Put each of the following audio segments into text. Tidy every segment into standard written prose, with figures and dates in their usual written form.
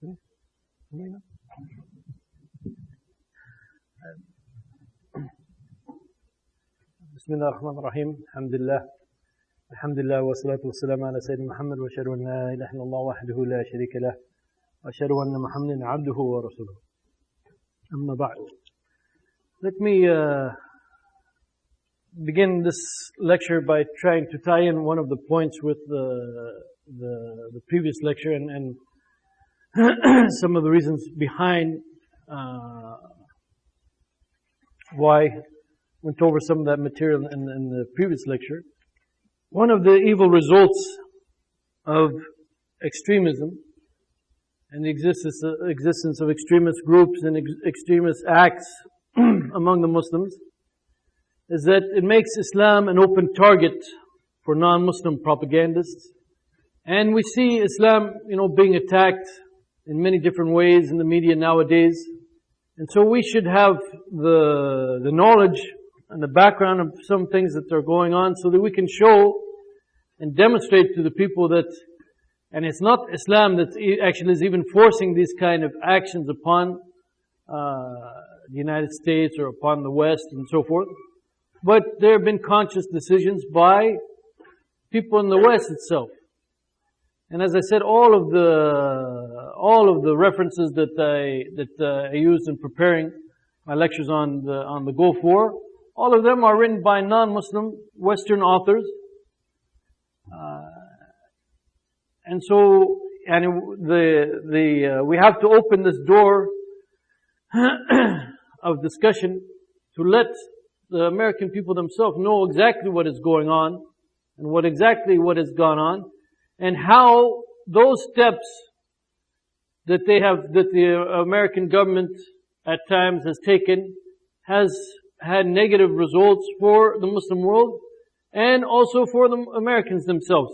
بسم الله الرحمن الرحيم. الحمد لله والصلاة والسلام على سيدنا محمد وأشهد أن لا إله إلا الله وحده لا شريك له وأشهد أن محمدا عبده ورسوله. أما بعد. Let me begin this lecture by trying to tie in one of the points with the previous lecture and some of the reasons behind why went over some of that material in the previous lecture. One of the evil results of extremism and the existence of extremist groups and extremist acts among the Muslims is that it makes Islam an open target for non-Muslim propagandists. And we see Islam, being attacked in many different ways in the media nowadays. And so we should have the knowledge and the background of some things that are going on so that we can show and demonstrate to the people that, and it's not Islam that actually is even forcing these kind of actions upon the United States or upon the West and so forth, but there have been conscious decisions by people in the West itself. And as I said, all of the references that I used in preparing my lectures on the Gulf War, all of them are written by non-Muslim Western authors. And so, we have to open this door of discussion to let the American people themselves know exactly what is going on and what has gone on, and how those steps that the American government at times has taken has had negative results for the Muslim world and also for the Americans themselves.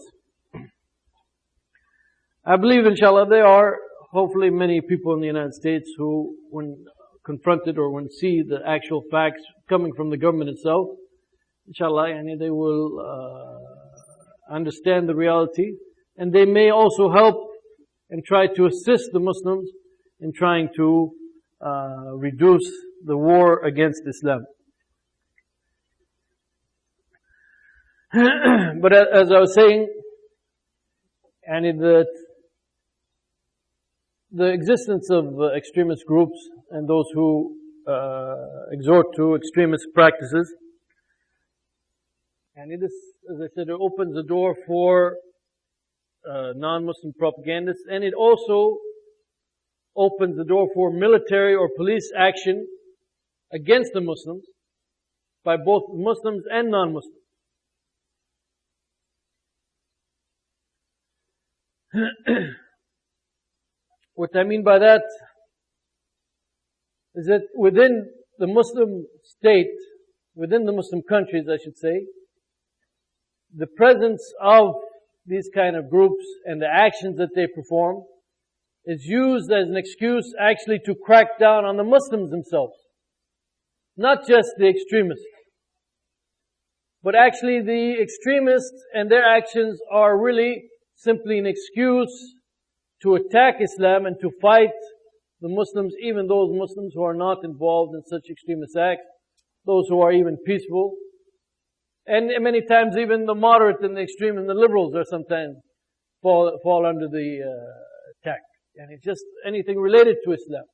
I believe, inshallah, there are hopefully many people in the United States who, when confronted or when see the actual facts coming from the government itself, inshallah, they will understand the reality, and they may also help and try to assist the Muslims in trying to reduce the war against Islam. But as I was saying, the existence of extremist groups and those who exhort to extremist practices, and it is, as I said, it opens the door for non-Muslim propagandists, and it also opens the door for military or police action against the Muslims by both Muslims and non-Muslims. What I mean by that is that within the Muslim state, within the Muslim countries, I should say, the presence of these kind of groups and the actions that they perform is used as an excuse actually to crack down on the Muslims themselves. Not just the extremists, but actually the extremists and their actions are really simply an excuse to attack Islam and to fight the Muslims, even those Muslims who are not involved in such extremist acts, those who are even peaceful. And many times even the moderate and the extreme and the liberals are sometimes fall under the attack. And it's just anything related to Islam.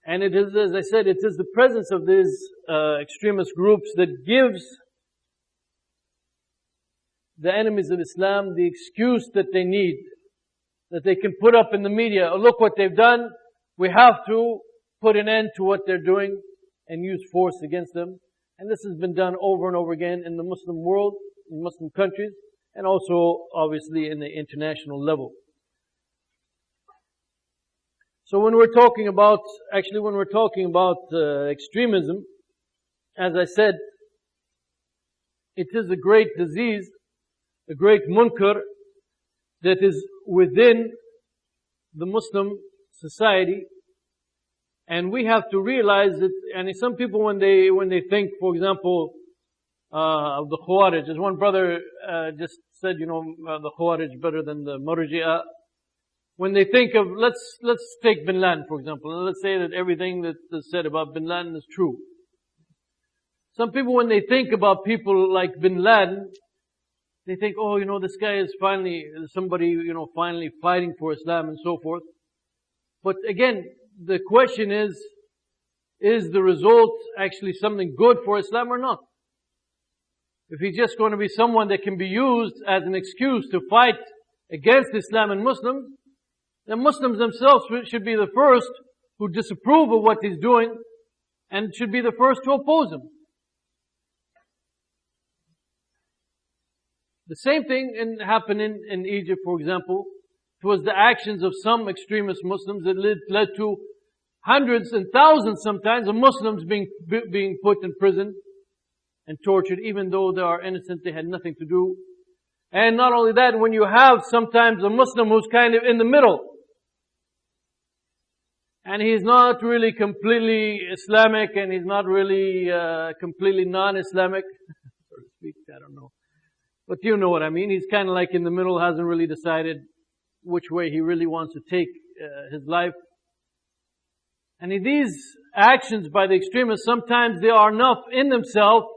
And it is, as I said, it is the presence of these extremist groups that gives the enemies of Islam the excuse that they need, that they can put up in the media. Oh, look what they've done. We have to put an end to what they're doing and use force against them. And this has been done over and over again in the Muslim world, in Muslim countries, and also obviously in the international level. So when we're talking about extremism, as I said, it is a great disease, a great munkar that is within the Muslim society. And we have to realize that, and some people when they think, for example, of the Khawarij, as one brother just said, the Khawarij better than the Murji'ah. when they think of, let's take Bin Laden, for example, and let's say that everything that is said about Bin Laden is true. Some people, when they think about people like Bin Laden, they think, oh, this guy is finally somebody, finally fighting for Islam and so forth. But again, the question is the result actually something good for Islam or not? If he's just going to be someone that can be used as an excuse to fight against Islam and Muslims, then Muslims themselves should be the first who disapprove of what he's doing and should be the first to oppose him. The same thing happened in Egypt, for example. It was the actions of some extremist Muslims that led to hundreds and thousands sometimes of Muslims being put in prison and tortured, even though they are innocent, they had nothing to do. And not only that, when you have sometimes a Muslim who's kind of in the middle, and he's not really completely Islamic, and he's not really completely non-Islamic, so to speak, I don't know. But you know what I mean. He's kind of like in the middle, hasn't really decided which way he really wants to take his life. And in these actions by the extremists, sometimes they are enough in themselves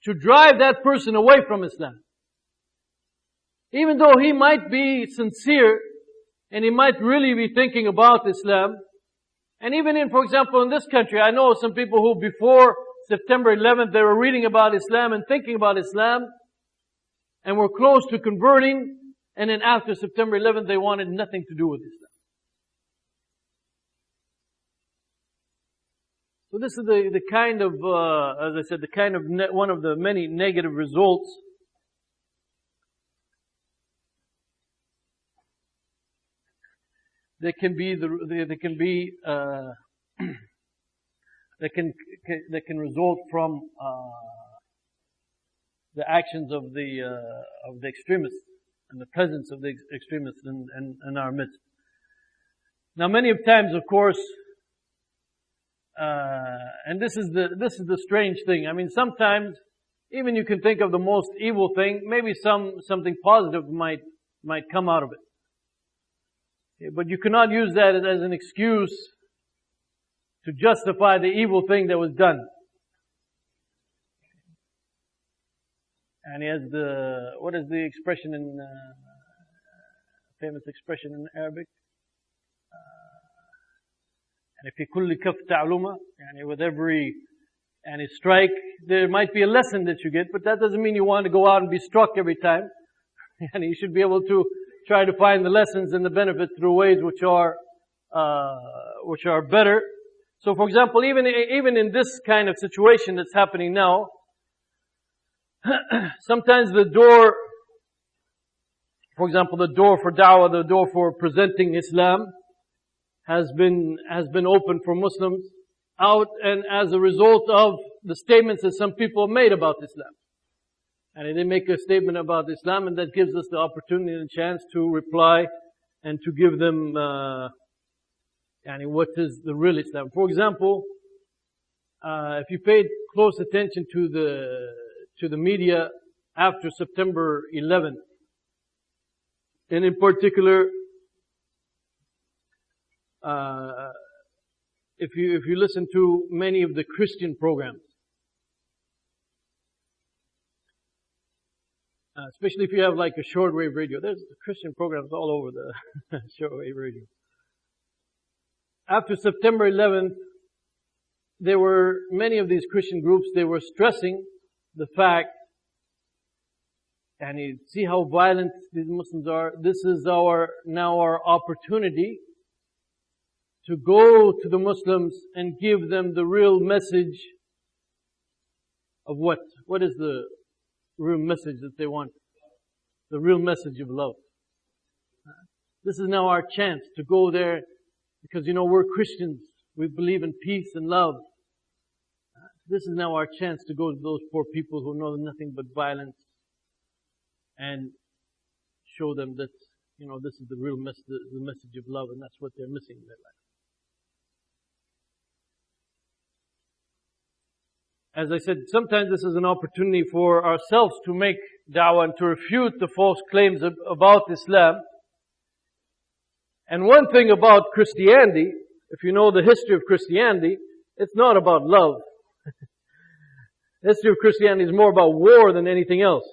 to drive that person away from Islam. Even though he might be sincere and he might really be thinking about Islam. And even for example, in this country, I know some people who before September 11th, they were reading about Islam and thinking about Islam and were close to converting. And then after September 11th, they wanted nothing to do with Islam. So this is the kind of, as I said, the kind of one of the many negative results that can result from the actions of the extremists and the presence of the extremists in our midst. Now, many of times, of course, and this is the strange thing. I mean, sometimes even you can think of the most evil thing. Maybe something positive might come out of it, but you cannot use that as an excuse to justify the evil thing that was done. And he has what is the expression famous expression in Arabic? And في كل كف تعلمة, with every strike, there might be a lesson that you get, but that doesn't mean you want to go out and be struck every time. And you should be able to try to find the lessons and the benefits through ways which are better. So, for example, even in this kind of situation that's happening now, sometimes the door, for example, the door for da'wah, the door for presenting Islam, has been opened for Muslims out, and as a result of the statements that some people have made about Islam. And they make a statement about Islam, and that gives us the opportunity and chance to reply and to give them what is the real Islam. For example, if you paid close attention to the media after September 11th, and in particular, if you listen to many of the Christian programs, especially if you have like a shortwave radio, there's Christian programs all over the shortwave radio. After September 11th, there were many of these Christian groups, they were stressing the fact, and you see how violent these Muslims are. This is now our opportunity to go to the Muslims and give them the real message of what? What is the real message that they want? The real message of love. This is now our chance to go there because, we're Christians. We believe in peace and love. This is now our chance to go to those poor people who know nothing but violence and show them that, this is the real message, the message of love, and that's what they're missing in their life. As I said, sometimes this is an opportunity for ourselves to make da'wah and to refute the false claims about Islam. And one thing about Christianity, if you know the history of Christianity, it's not about love. The history of Christianity is more about war than anything else.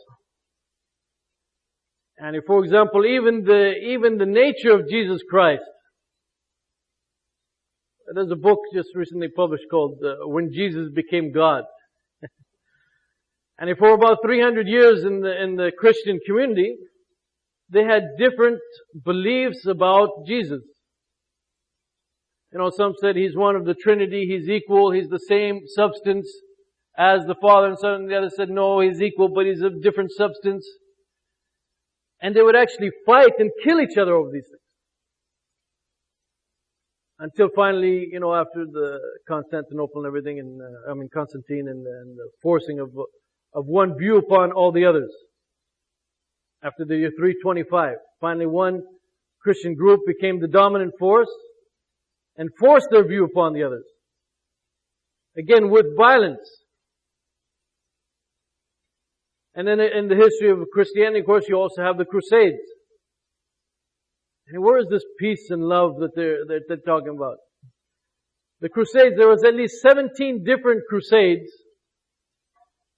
And if, for example, even the nature of Jesus Christ. There's a book just recently published called When Jesus Became God. And for about 300 years in the Christian community, they had different beliefs about Jesus. You know, some said He's one of the Trinity, He's equal, He's the same substance as the Father and Son. And the others said, no, He's equal, but He's of different substance. And they would actually fight and kill each other over these things. Until finally, you know, after the Constantinople and everything, and Constantine and the forcing of one view upon all the others. After the year 325, finally one Christian group became the dominant force and forced their view upon the others. Again, with violence. And then in the history of Christianity, of course, you also have the Crusades. And where is this peace and love that they're talking about? The Crusades, there was at least 17 different crusades.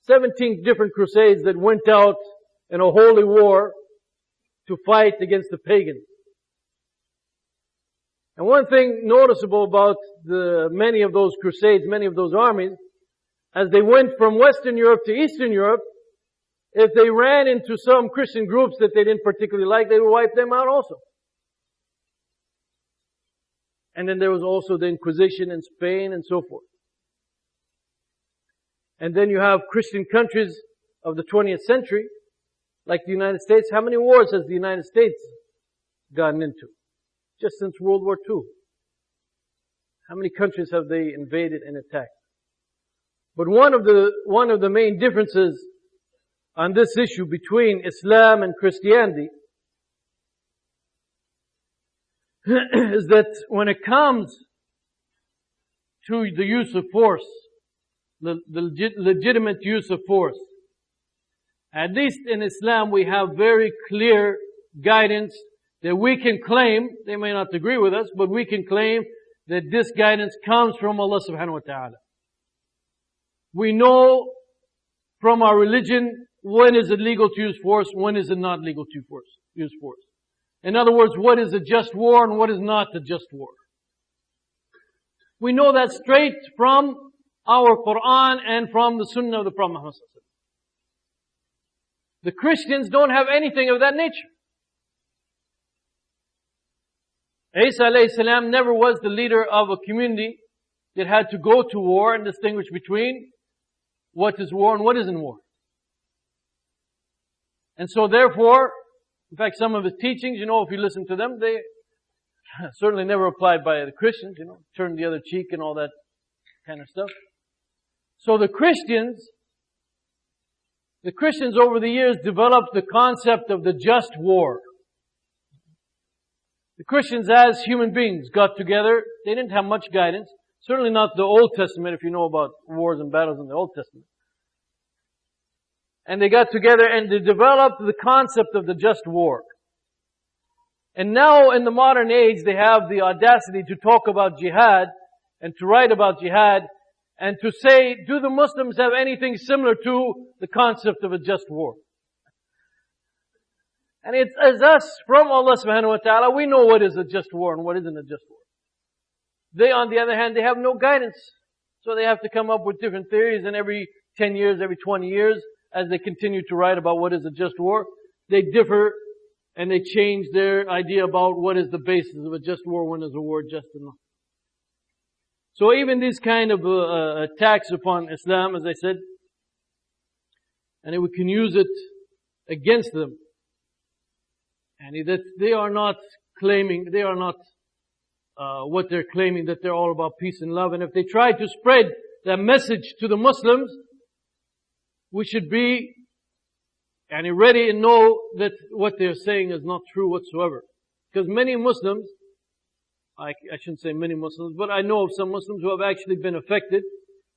17 different crusades that went out in a holy war to fight against the pagans. And one thing noticeable about many of those crusades, many of those armies, as they went from Western Europe to Eastern Europe, if they ran into some Christian groups that they didn't particularly like, they would wipe them out also. And then there was also the Inquisition in Spain and so forth. And then you have Christian countries of the 20th century, like the United States. How many wars has the United States gotten into? Just since World War II. How many countries have they invaded and attacked? But one of the main differences on this issue between Islam and Christianity is that when it comes to the use of force, the legitimate use of force, at least in Islam we have very clear guidance that we can claim, they may not agree with us, but we can claim that this guidance comes from Allah subhanahu wa ta'ala. We know from our religion when is it legal to use force, when is it not legal to use force. In other words, what is a just war and what is not a just war. We know that straight from our Qur'an and from the Sunnah of the Prophet Muhammad. The Christians don't have anything of that nature. Isa alayhi salam never was the leader of a community that had to go to war and distinguish between what is war and what isn't war. And so therefore, in fact, some of his teachings, you know, if you listen to them, they certainly never applied by the Christians, you know, turn the other cheek and all that kind of stuff. So the Christians over the years developed the concept of the just war. The Christians as human beings got together. They didn't have much guidance. Certainly not the Old Testament, if you know about wars and battles in the Old Testament. And they got together and they developed the concept of the just war. And now in the modern age, they have the audacity to talk about jihad and to write about jihad and to say, do the Muslims have anything similar to the concept of a just war? And it's as us from Allah subhanahu wa ta'ala, we know what is a just war and what isn't a just war. They, on the other hand, they have no guidance. So they have to come up with different theories, and every 10 years, every 20 years, as they continue to write about what is a just war, they differ and they change their idea about what is the basis of a just war, when is a war just enough. So even these kind of attacks upon Islam, as I said, and we can use it against them. And that they are not claiming, they are not what they're claiming, that they're all about peace and love. And if they try to spread that message to the Muslims, we should be ready and know that what they're saying is not true whatsoever. Because many Muslims, I shouldn't say many Muslims, but I know of some Muslims who have actually been affected,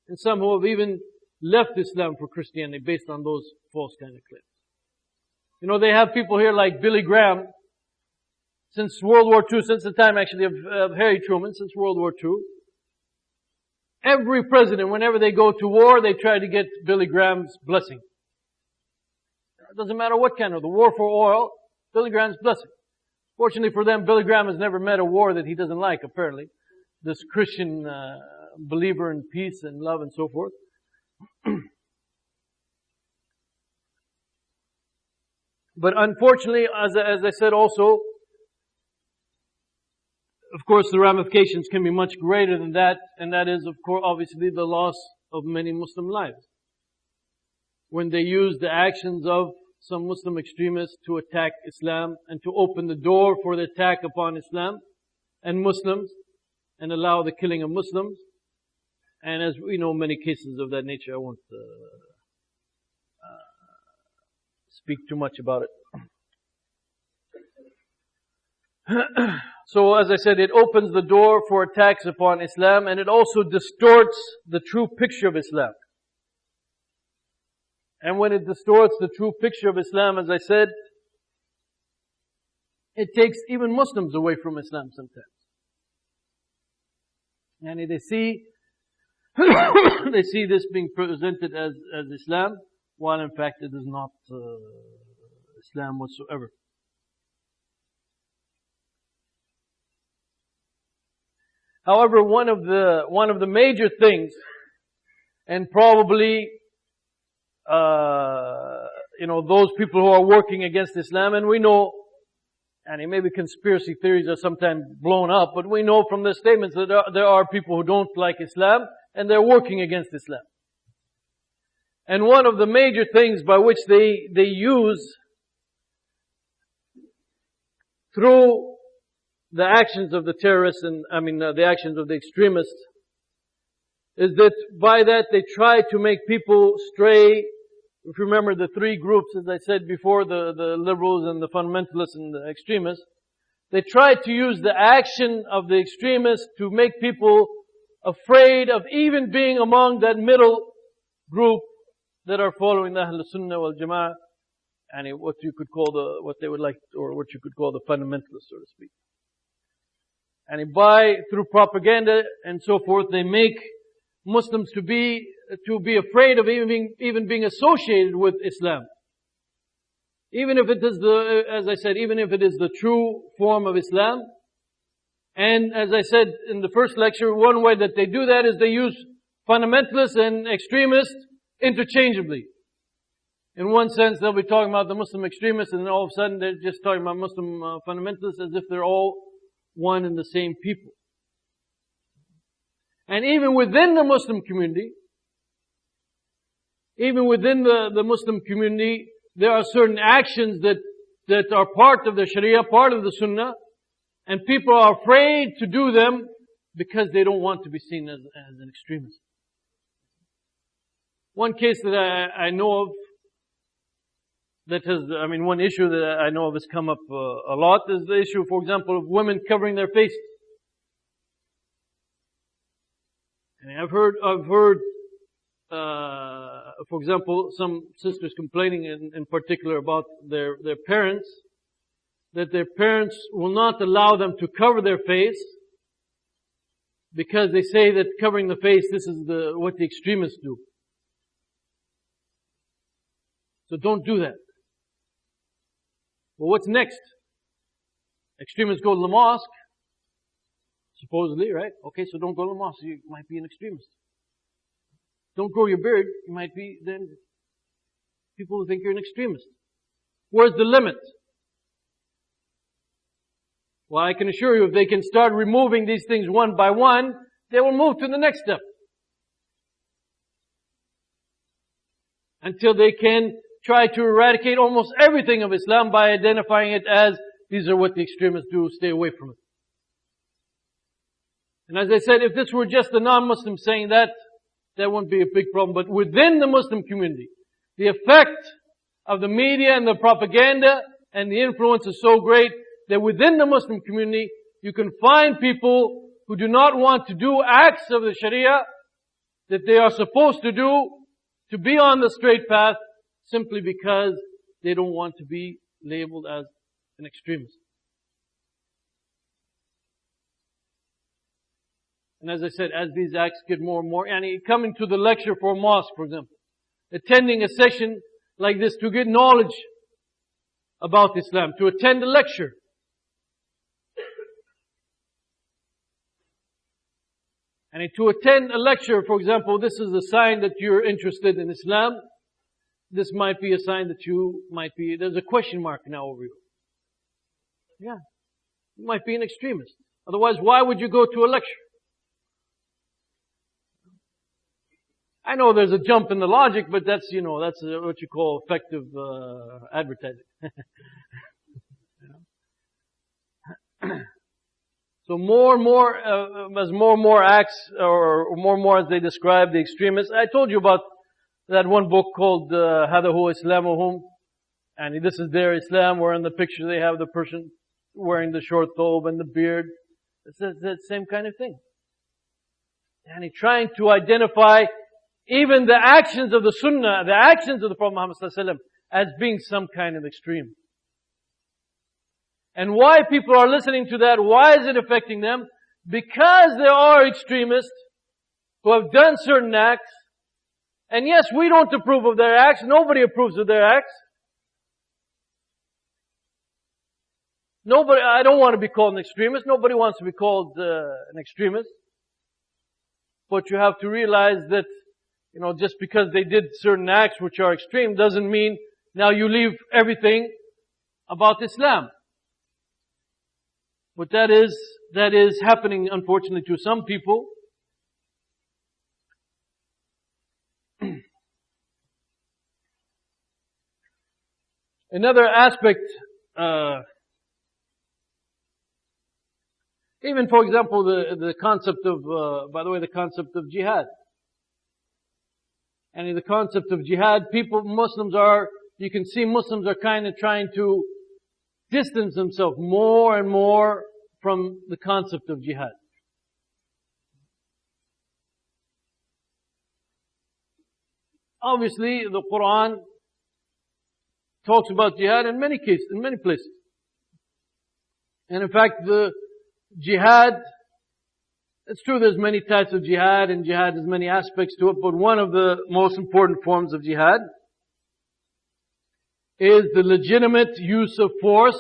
and some who have even left Islam for Christianity based on those false kind of claims. You know, they have people here like Billy Graham since World War II, since the time actually of Harry Truman, since World War II, every president, whenever they go to war, they try to get Billy Graham's blessing. It doesn't matter what kind of, the war for oil, Billy Graham's blessing. Fortunately for them, Billy Graham has never met a war that he doesn't like, apparently. This Christian believer in peace and love and so forth. But unfortunately, as I said also, of course the ramifications can be much greater than that, and that is, of course, obviously the loss of many Muslim lives. When they use the actions of some Muslim extremists to attack Islam and to open the door for the attack upon Islam and Muslims and allow the killing of Muslims. And as we know, many cases of that nature, I won't speak too much about it. So as I said, it opens the door for attacks upon Islam, and it also distorts the true picture of Islam. And when it distorts the true picture of Islam, as I said, it takes even Muslims away from Islam sometimes. And they see this being presented as Islam, while in fact it is not Islam whatsoever. However, one of the major things, and probably those people who are working against Islam, and we know, and maybe conspiracy theories are sometimes blown up, but we know from the statements that there are people who don't like Islam, and they're working against Islam. And one of the major things by which they use through the actions of the terrorists and, the actions of the extremists, is that by that they try to make people stray. If you remember the three groups, as I said before, the liberals and the fundamentalists and the extremists, they try to use the action of the extremists to make people afraid of even being among that middle group that are following the Ahl Sunnah wal Jama'ah, and what you could call what you could call the fundamentalists, so to speak. And through propaganda and so forth, they make Muslims to be afraid of even being associated with Islam. Even if it is even if it is the true form of Islam. And as I said in the first lecture, one way that they do that is they use fundamentalists and extremists interchangeably. In one sense, they'll be talking about the Muslim extremists, and then all of a sudden they're just talking about Muslim fundamentalists as if they're all one and the same people. And even within the Muslim community, there are certain actions that are part of the Sharia, part of the Sunnah, and people are afraid to do them because they don't want to be seen as an extremist. One case that I know of one issue that I know of has come up a lot is the issue, for example, of women covering their faces. And I've heard, for example, some sisters complaining in particular about their parents, that their parents will not allow them to cover their face because they say that covering the face, this is what the extremists do. So don't do that. Well, what's next? Extremists go to the mosque, supposedly, right? Okay, so don't go to the mosque. You might be an extremist. Don't grow your beard. You might be, then people will think you're an extremist. Where's the limit? Well, I can assure you, if they can start removing these things one by one, they will move to the next step. Until they can try to eradicate almost everything of Islam by identifying it as, these are what the extremists do, stay away from it. And as I said, if this were just the non-Muslim saying that wouldn't be a big problem. But within the Muslim community, the effect of the media and the propaganda and the influence is so great that within the Muslim community, you can find people who do not want to do acts of the Sharia that they are supposed to do to be on the straight path, simply because they don't want to be labeled as an extremist. And as I said, as these acts get more and more, and coming to the lecture for a mosque, for example, attending a session like this to get knowledge about Islam, to attend a lecture. And to attend a lecture, for example, this is a sign that you're interested in Islam. This might be a sign that you might be, there's a question mark now over you. Yeah. You might be an extremist. Otherwise, why would you go to a lecture? I know there's a jump in the logic, but that's, that's what you call effective advertising. So more and more, as more and more acts, or more and more as they describe the extremists. I told you about that one book called Hada Huwa Islamuhum, and this is their Islam, where in the picture they have the person wearing the short thobe and the beard. It's the same kind of thing. And he's trying to identify even the actions of the Sunnah, the actions of the Prophet Muhammad ﷺ, as being some kind of extreme. And why people are listening to that, why is it affecting them? Because there are extremists who have done certain acts. And yes, we don't approve of their acts. Nobody approves of their acts. I don't want to be called an extremist. Nobody wants to be called an extremist. But you have to realize that, just because they did certain acts which are extreme doesn't mean now you leave everything about Islam. But that is happening, unfortunately, to some people. Another aspect, even for example, the concept of, by the way, the concept of jihad. And in the concept of jihad, you can see Muslims are kind of trying to distance themselves more and more from the concept of jihad. Obviously, the Qur'an talks about jihad in many cases, in many places. And in fact, the jihad, it's true there's many types of jihad, and jihad has many aspects to it, but one of the most important forms of jihad is the legitimate use of force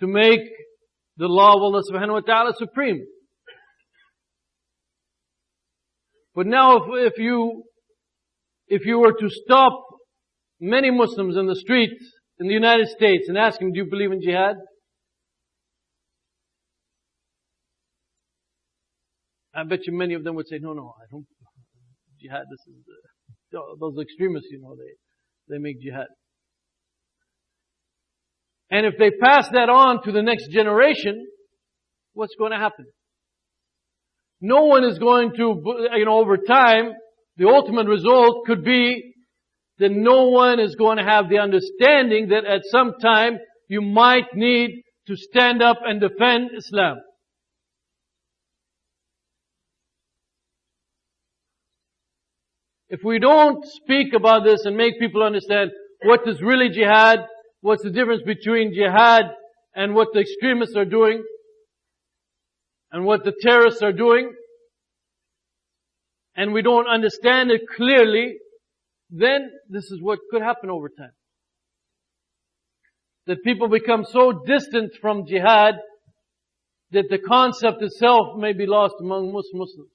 to make the law of Allah subhanahu wa ta'ala supreme. But now if you were to stop many Muslims in the streets in the United States and ask them, do you believe in jihad? I bet you many of them would say, no, I don't. Jihad, those extremists, they make jihad. And if they pass that on to the next generation, what's going to happen? No one is going to, over time, the ultimate result could be that no one is going to have the understanding that at some time you might need to stand up and defend Islam. If we don't speak about this and make people understand what is really jihad, what's the difference between jihad and what the extremists are doing, and what the terrorists are doing, and we don't understand it clearly, then this is what could happen over time. That people become so distant from jihad that the concept itself may be lost among Muslims.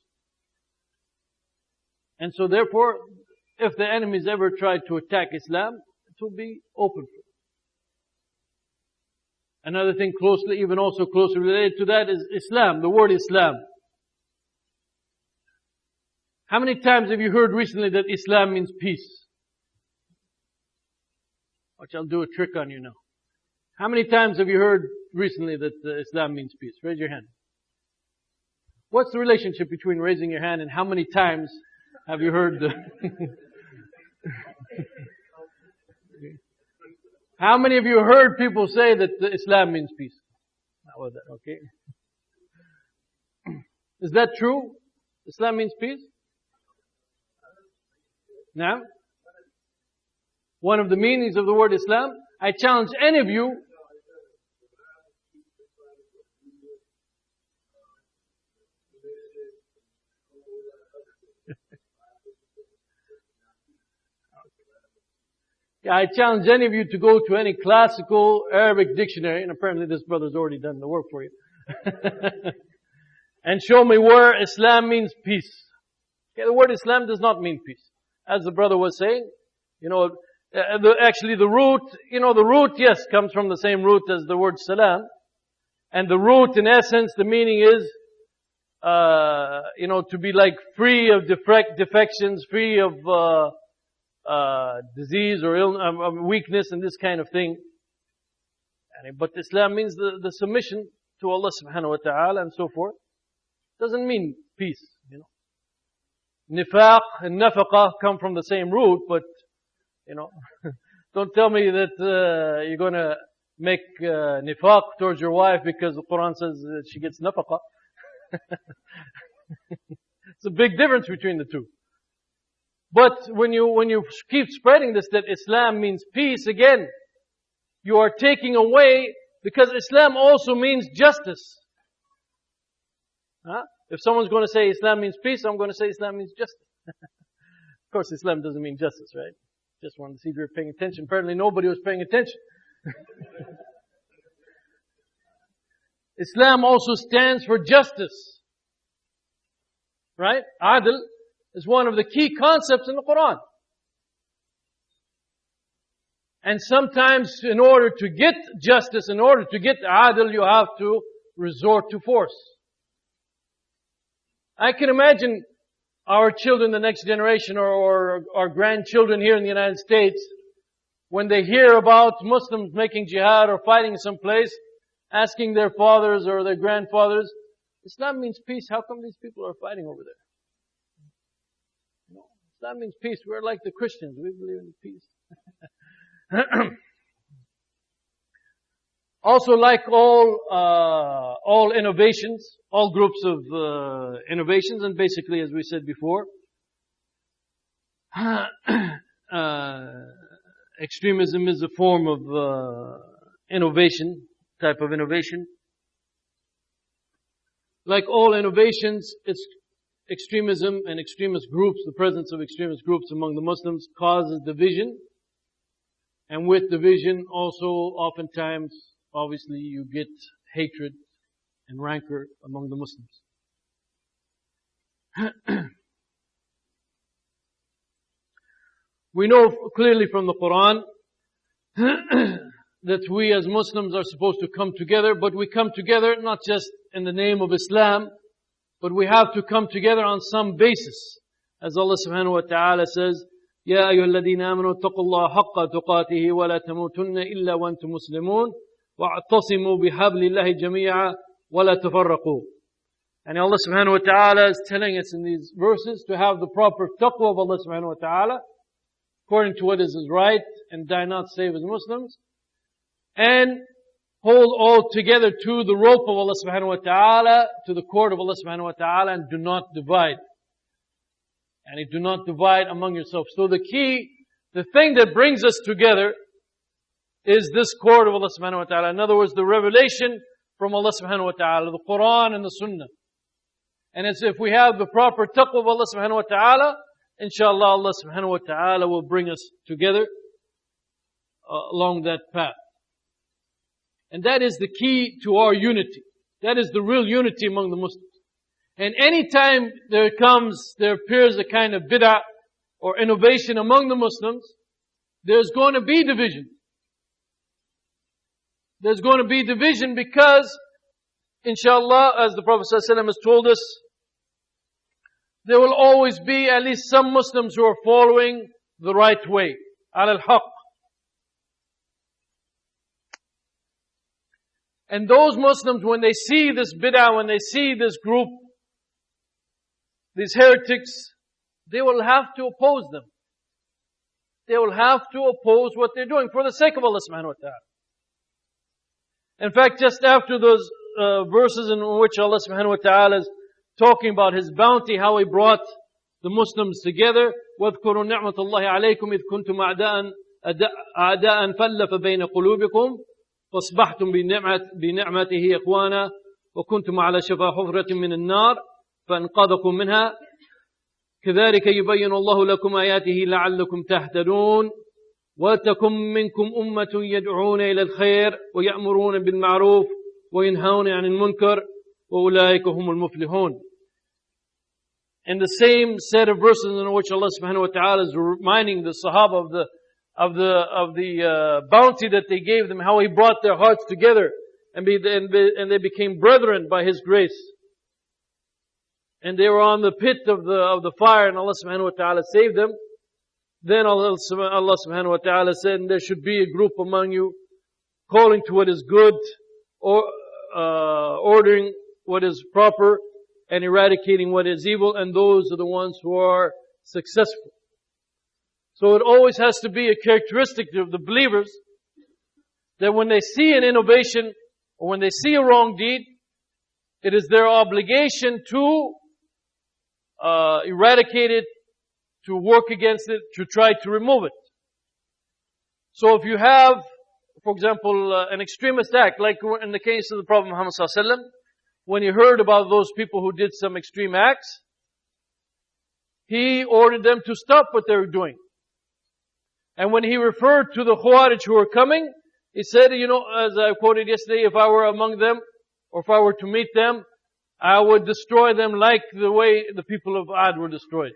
And so therefore, if the enemies ever try to attack Islam, it will be open for them. Another thing closely related to that is Islam, the word Islam. How many times have you heard recently that Islam means peace? Watch, I'll do a trick on you now. How many times have you heard recently that Islam means peace? Raise your hand. What's the relationship between raising your hand and how many times have you heard How many of you heard people say that Islam means peace? How was that? Okay. Is that true? Islam means peace? Now, one of the meanings of the word Islam, I challenge any of you Yeah, I challenge any of you to go to any classical Arabic dictionary, and apparently this brother's already done the work for you, and show me where Islam means peace. Okay, the word Islam does not mean peace. As the brother was saying, actually the root, yes, comes from the same root as the word salam. And the root, in essence, the meaning is, to be like free of defections, free of, disease or weakness and this kind of thing. But Islam means the submission to Allah subhanahu wa ta'ala and so forth. Doesn't mean peace, Nifaq and nafaqah come from the same root, but, don't tell me that, you're gonna make, nifaq towards your wife because the Qur'an says that she gets nafaqah. It's a big difference between the two. But when you keep spreading this, that Islam means peace, again, you are taking away, because Islam also means justice. Huh? If someone's going to say Islam means peace, I'm going to say Islam means justice. Of course, Islam doesn't mean justice, right? Just wanted to see if you were paying attention. Apparently nobody was paying attention. Islam also stands for justice. Right? Adl is one of the key concepts in the Qur'an. And sometimes in order to get justice, in order to get adl, you have to resort to force. I can imagine our children, the next generation, or our grandchildren here in the United States, when they hear about Muslims making jihad or fighting someplace, asking their fathers or their grandfathers, Islam means peace. How come these people are fighting over there? Islam means peace. We're like the Christians. We believe in peace. Also, like all innovations, all groups of innovations, and basically, as we said before, extremism is a form of innovation, type of innovation. Like all innovations, it's extremism and extremist groups, the presence of extremist groups among the Muslims causes division. And with division also oftentimes, obviously, you get hatred and rancor among the Muslims. We know clearly from the Qur'an that we as Muslims are supposed to come together, but we come together not just in the name of Islam, but we have to come together on some basis. As Allah subhanahu wa ta'ala says, يَا أَيُّهَا الَّذِينَ آمَنُوا اتَّقُوا اللَّهَ حَقَّ تُقَاتِهِ وَلَا تَمُوتُنَّ إِلَّا وَأَنْتُمْ مُسْلِمُونَ وَاعْتَصِمُوا بِحَبْلِ اللَّهِ جَمِيعًا وَلَا تَفَرَّقُوا. And Allah subhanahu wa ta'ala is telling us in these verses to have the proper taqwa of Allah subhanahu wa ta'ala, according to what is right, and die not save as Muslims, and hold all together to the rope of Allah subhanahu wa ta'ala, to the cord of Allah subhanahu wa ta'ala, and do not divide. And do not divide among yourselves. So the thing that brings us together is this cord of Allah subhanahu wa ta'ala. In other words, the revelation from Allah subhanahu wa ta'ala, the Qur'an and the Sunnah. And it's if we have the proper taqwa of Allah subhanahu wa ta'ala, inshallah Allah subhanahu wa ta'ala will bring us together along that path. And that is the key to our unity. That is the real unity among the Muslims. And any time there appears a kind of bid'ah or innovation among the Muslims, there's going to be division. There's going to be division because, inshallah, as the Prophet ﷺ has told us, there will always be at least some Muslims who are following the right way. Ala al-haq. And those Muslims, when they see this bid'ah, when they see this group, these heretics, they will have to oppose them. They will have to oppose what they're doing for the sake of Allah subhanahu wa ta'ala. In fact, just after those verses in which Allah subhanahu wa ta'ala is talking about His bounty, how He brought the Muslims together, وَاذْكُرُوا نِعْمَةَ اللَّهِ عَلَيْكُمْ إِذْ كُنْتُمْ أَعْدَاءً فَأَلَّفَ بَيْنَ قُلُوبِكُمْ فَأَصْبَحْتُمْ بِنِعْمَتِهِ إِخْوَانًا وَكُنْتُمْ عَلَى شَفَا حُفْرَةٍ مِنَ النَّارِ فَأَنْقَذَكُمْ مِنْهَا كَذَلِكَ يُبَيِّنُ اللَّهُ لَكُمْ آيَاتِهِ لَعَلَّكُمْ تَهْتَدُونَ. وَلْتَكُمْ مِنْكُمْ أُمَّةٌ يَدْعُونَ إِلَى الْخَيْرِ وَيَأْمُرُونَ بِالْمَعْرُوفِ وَيَنْهَوْنَ عَنِ الْمُنْكَرِ وَأُولَٰئِكَ هُمُ الْمُفْلِحُونَ. In the same set of verses in which Allah subhanahu wa ta'ala is reminding the Sahaba of the bounty that they gave them, how He brought their hearts together and they became brethren by His grace. And they were on the pit of the fire, and Allah subhanahu wa ta'ala saved them. Then Allah subhanahu wa ta'ala said, there should be a group among you calling to what is good, or ordering what is proper, and eradicating what is evil, and those are the ones who are successful. So it always has to be a characteristic of the believers that when they see an innovation or when they see a wrong deed, it is their obligation to eradicate it, to work against it, to try to remove it. So if you have, for example, an extremist act, like in the case of the Prophet Muhammad sallallahu alaihi wasallam, when he heard about those people who did some extreme acts, he ordered them to stop what they were doing. And when he referred to the Khawarij who were coming, he said, as I quoted yesterday, if I were among them, or if I were to meet them, I would destroy them like the way the people of Ad were destroyed.